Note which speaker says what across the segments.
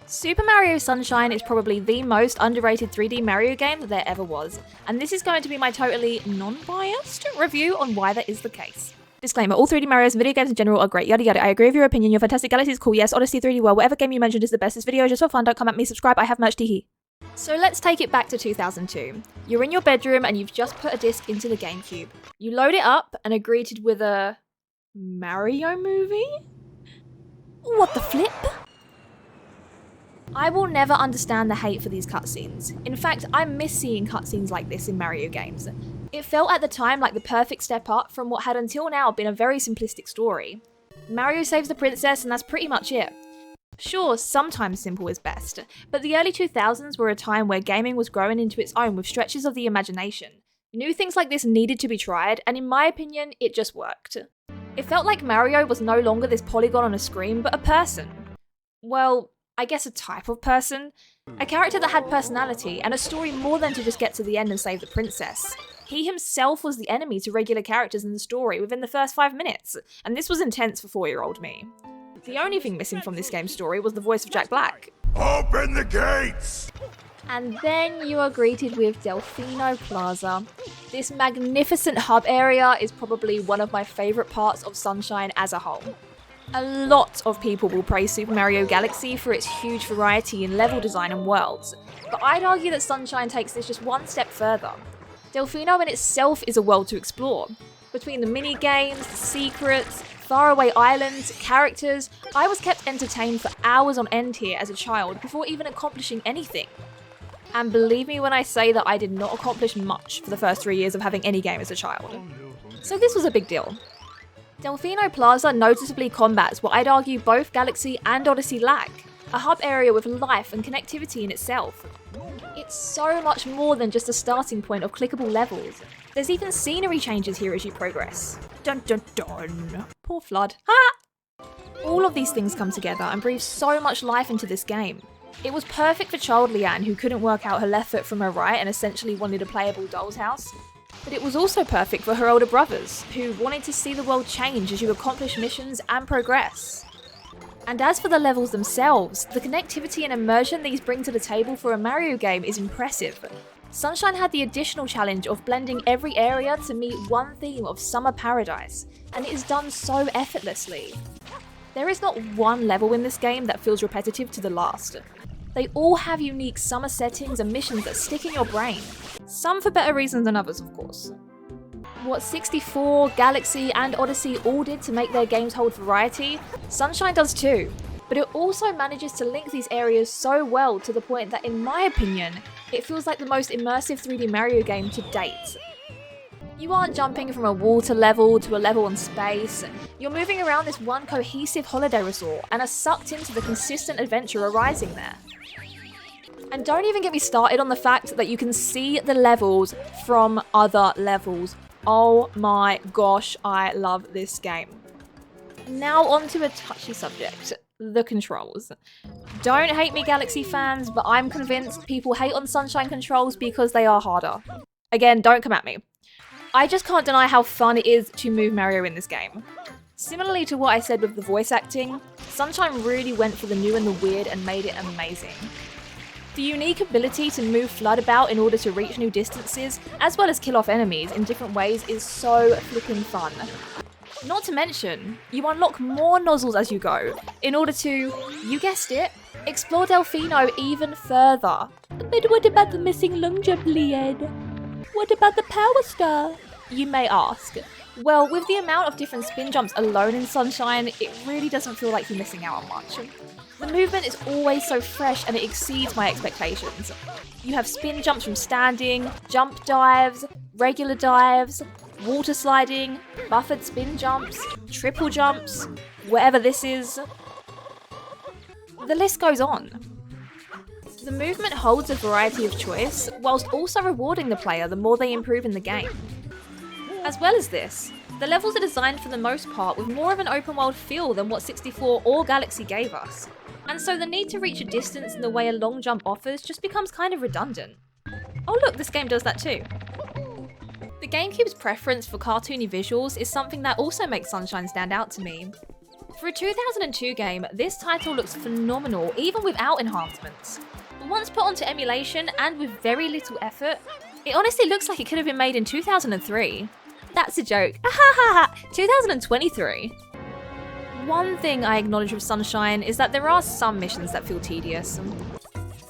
Speaker 1: Super Mario Sunshine is probably the most underrated 3D Mario game that there ever was, and this is going to be my totally non-biased review on why that is the case. Disclaimer, all 3D Marios and video games in general are great, yada yada. I agree with your opinion, your fantastic galaxy is cool, yes, Odyssey 3D World, whatever game you mentioned is the best. This video is just for fun, don't come at me, subscribe, I have merch, teehee. So let's take it back to 2002. You're in your bedroom and you've just put a disc into the GameCube. You load it up and are greeted with a Mario movie? What the flip? I will never understand the hate for these cutscenes. In fact, I miss seeing cutscenes like this in Mario games. It felt at the time like the perfect step up from what had until now been a very simplistic story. Mario saves the princess and that's pretty much it. Sure, sometimes simple is best, but the early 2000s were a time where gaming was growing into its own with stretches of the imagination. New things like this needed to be tried, and in my opinion, it just worked. It felt like Mario was no longer this polygon on a screen, but a person. Well, I guess a type of person. A character that had personality, and a story more than to just get to the end and save the princess. He himself was the enemy to regular characters in the story within the first 5 minutes, and this was intense for 4-year-old me. The only thing missing from this game's story was the voice of Jack Black.
Speaker 2: Open the gates!
Speaker 1: And then you are greeted with Delfino Plaza. This magnificent hub area is probably one of my favourite parts of Sunshine as a whole. A lot of people will praise Super Mario Galaxy for its huge variety in level design and worlds, but I'd argue that Sunshine takes this just one step further. Delfino in itself is a world to explore. Between the mini-games, the secrets, faraway islands, characters, I was kept entertained for hours on end here as a child before even accomplishing anything. And believe me when I say that I did not accomplish much for the first 3 years of having any game as a child. So this was a big deal. Delfino Plaza noticeably combats what I'd argue both Galaxy and Odyssey lack, a hub area with life and connectivity in itself. It's so much more than just a starting point of clickable levels. There's even scenery changes here as you progress. Dun dun dun. Poor Flood. Ha! All of these things come together and breathe so much life into this game. It was perfect for child Leanne, who couldn't work out her left foot from her right and essentially wanted a playable doll's house. But it was also perfect for her older brothers, who wanted to see the world change as you accomplish missions and progress. And as for the levels themselves, the connectivity and immersion these bring to the table for a Mario game is impressive. Sunshine had the additional challenge of blending every area to meet one theme of summer paradise, and it is done so effortlessly. There is not one level in this game that feels repetitive to the last. They all have unique summer settings and missions that stick in your brain. Some for better reasons than others, of course. What 64, Galaxy, and Odyssey all did to make their games hold variety, Sunshine does too. But it also manages to link these areas so well to the point that, in my opinion, it feels like the most immersive 3D Mario game to date. You aren't jumping from a water level to a level in space. You're moving around this one cohesive holiday resort and are sucked into the consistent adventure arising there. And don't even get me started on the fact that you can see the levels from other levels. Oh my gosh, I love this game. Now on to a touchy subject, the controls. Don't hate me, Galaxy fans, but I'm convinced people hate on Sunshine controls because they are harder. Again, don't come at me. I just can't deny how fun it is to move Mario in this game. Similarly to what I said with the voice acting, Sunshine really went for the new and the weird and made it amazing. The unique ability to move Flood about in order to reach new distances, as well as kill off enemies in different ways, is so flippin' fun. Not to mention, you unlock more nozzles as you go, in order to, you guessed it, explore Delfino even further. But what about the missing long jump, Leanne? What about the Power Star? You may ask. Well, with the amount of different spin jumps alone in Sunshine, it really doesn't feel like you're missing out on much. The movement is always so fresh and it exceeds my expectations. You have spin jumps from standing, jump dives, regular dives, water sliding, buffered spin jumps, triple jumps, whatever this is. The list goes on. The movement holds a variety of choice, whilst also rewarding the player the more they improve in the game. As well as this, the levels are designed for the most part with more of an open world feel than what 64 or Galaxy gave us. And so the need to reach a distance in the way a long jump offers just becomes kind of redundant. Oh look, this game does that too. The GameCube's preference for cartoony visuals is something that also makes Sunshine stand out to me. For a 2002 game, this title looks phenomenal even without enhancements. But once put onto emulation and with very little effort, it honestly looks like it could have been made in 2003. That's a joke. 2023. One thing I acknowledge with Sunshine is that there are some missions that feel tedious.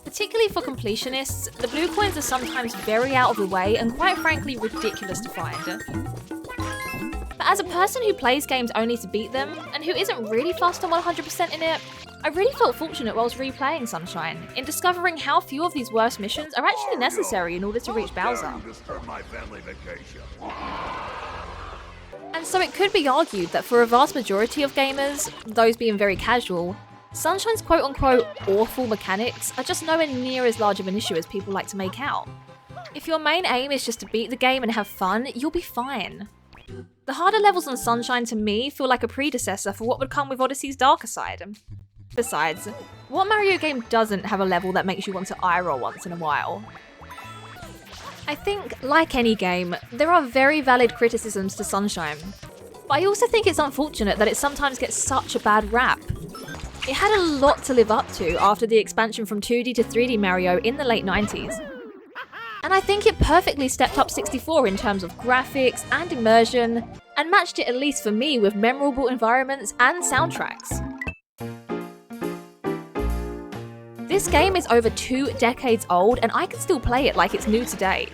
Speaker 1: Particularly for completionists, the blue coins are sometimes very out of the way and quite frankly ridiculous to find. But as a person who plays games only to beat them, and who isn't really fast on 100% in it, I really felt fortunate whilst replaying Sunshine in discovering how few of these worst missions are actually necessary in order to reach Bowser. And so it could be argued that for a vast majority of gamers, those being very casual, Sunshine's quote-unquote awful mechanics are just nowhere near as large of an issue as people like to make out. If your main aim is just to beat the game and have fun, you'll be fine. The harder levels on Sunshine to me feel like a predecessor for what would come with Odyssey's darker side. Besides, what Mario game doesn't have a level that makes you want to eye roll once in a while? I think, like any game, there are very valid criticisms to Sunshine, but I also think it's unfortunate that it sometimes gets such a bad rap. It had a lot to live up to after the expansion from 2D to 3D Mario in the late 90s. And I think it perfectly stepped up 64 in terms of graphics and immersion, and matched it, at least for me, with memorable environments and soundtracks. This game is over 2 decades old and I can still play it like it's new today.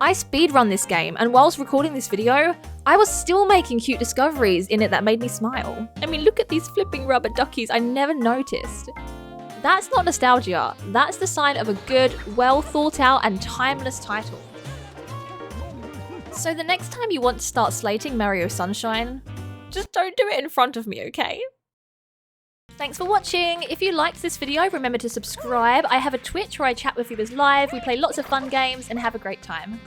Speaker 1: I speedrun this game, and whilst recording this video, I was still making cute discoveries in it that made me smile. I mean, look at these flipping rubber duckies, I never noticed. That's not nostalgia, that's the sign of a good, well thought out and timeless title. So the next time you want to start slating Mario Sunshine, just don't do it in front of me, okay? Thanks for watching! If you liked this video, remember to subscribe. I have a Twitch where I chat with viewers live, we play lots of fun games, and have a great time.